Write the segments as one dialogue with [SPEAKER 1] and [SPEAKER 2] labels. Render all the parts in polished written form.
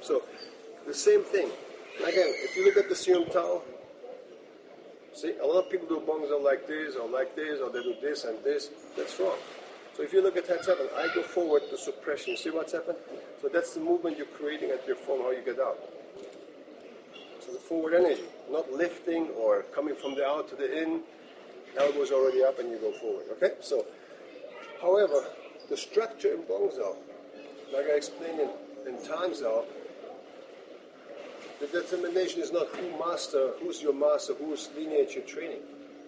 [SPEAKER 1] So the same thing. Again, if you look at the Sium Tao, see, a lot of people do Bong Sau like this, or they do this and this. That's wrong. So if you look at what's happened, I go forward to suppression. See what's happened? So that's the movement you're creating at your form, how you get out. So the forward energy, not lifting or coming from the out to the in. Elbows already up and you go forward. Okay? So, however, the structure in Bong Sau, like I explained in Tan Sau, the determination is not who's your master, whose lineage you're training.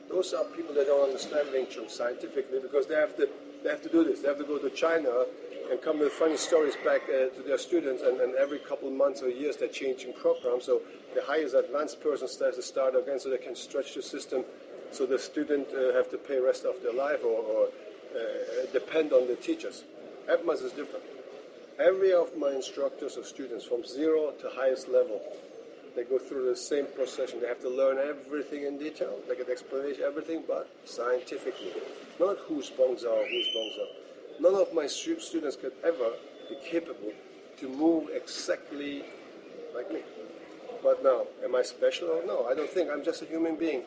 [SPEAKER 1] Those are people that don't understand Wing Tzun scientifically because they have to do this. They have to go to China and come with funny stories back to their students, and every couple of months or years they're changing programs. So the highest advanced person starts to start again so they can stretch the system so the student have to pay rest of their life or depend on the teachers. Ebmas is different. Every of my instructors or students from 0 to highest level, they go through the same procession. They have to learn everything in detail. They get explanation, everything, but scientifically. Not who's Bong Sau, who's Bong Sau. None of my students could ever be capable to move exactly like me. But now, am I special? No, I don't think. I'm just a human being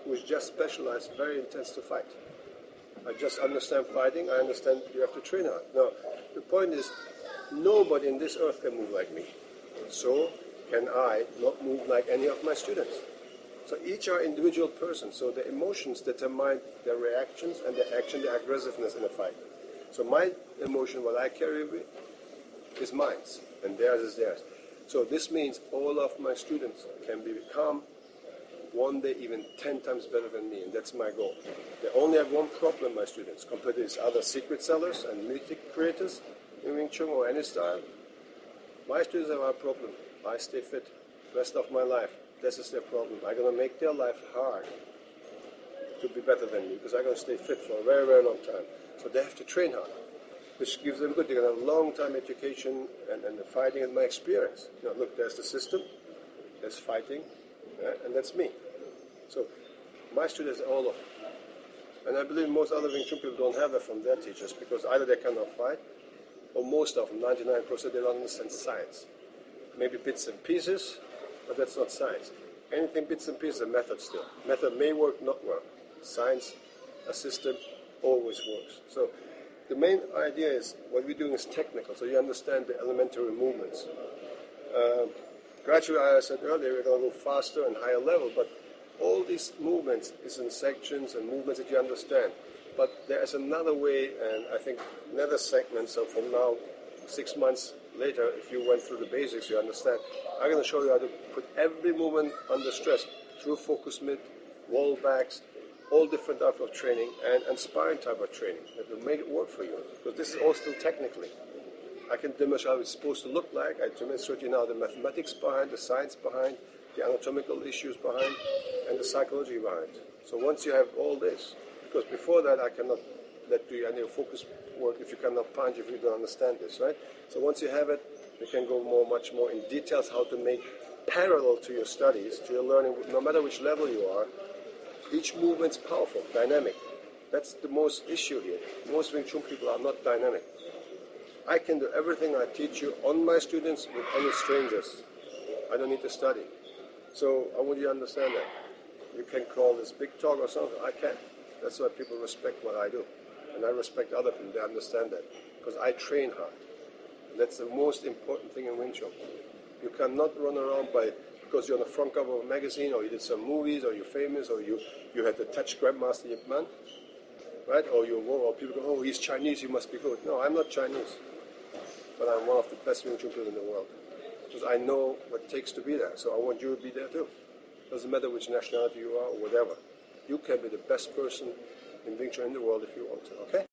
[SPEAKER 1] who is just specialized, very intense to fight. I just understand fighting. I understand you have to train hard. Now, the point is, nobody in this earth can move like me. So can I not move like any of my students. So each are individual persons. So the emotions determine their reactions and their action, their aggressiveness in a fight. So my emotion, what I carry with, is mine, and theirs is theirs. So this means all of my students can become one day even 10 times better than me, and that's my goal. They only have one problem, my students, compared to these other secret sellers and mythic creators in Wing Tzun or any style. My students have a problem. I stay fit rest of my life. This is their problem. I'm going to make their life hard to be better than me because I'm going to stay fit for a very, very long time. So they have to train hard, which gives them good. They're going to have long-time education and the fighting and my experience. You know, look, there's the system, there's fighting, and that's me. So my students are all of them. And I believe most other Wing Tzun people don't have that from their teachers because either they cannot fight, or most of them, 99%, they don't understand science. Maybe bits and pieces, but that's not science. Anything bits and pieces is a method still. Method may work, not work. Science, a system, always works. So the main idea is what we're doing is technical, so you understand the elementary movements. Gradually, as I said earlier, we're going to go faster and higher level, but all these movements is in sections and movements that you understand. But there is another way, and I think another segment, so from now, 6 months later, if you went through the basics, you understand. I'm going to show you how to put every movement under stress through focus mid, wall backs, all different types of training, and sparring type of training that will make it work for you. Because this is all still technically. I can demonstrate how it's supposed to look like. I demonstrate you now the mathematics behind, the science behind, the anatomical issues behind, and the psychology behind. So once you have all this, because before that I cannot let you any focus work if you cannot punch, if you don't understand this, right? So once you have it, you can go much more in details how to make parallel to your studies, to your learning, no matter which level you are. Each movement's powerful, dynamic. That's the most issue here. Most Wing Tzun people are not dynamic. I can do everything I teach you on my students with any strangers. I don't need to study. So I want you to understand that. You can call this big talk or something. I can't. That's why people respect what I do. And I respect other people. They understand that. Because I train hard. That's the most important thing in Wing Tzun. You cannot run around because you're on the front cover of a magazine, or you did some movies, or you're famous, or you had the touch Grandmaster Ebmas, right? Or people go, oh, he's Chinese, he must be good. No, I'm not Chinese. But I'm one of the best Wing Tzun people in the world. Because I know what it takes to be there. So I want you to be there too. Doesn't matter which nationality you are or whatever. You can be the best person in Wing Tzun in the world if you want to, okay?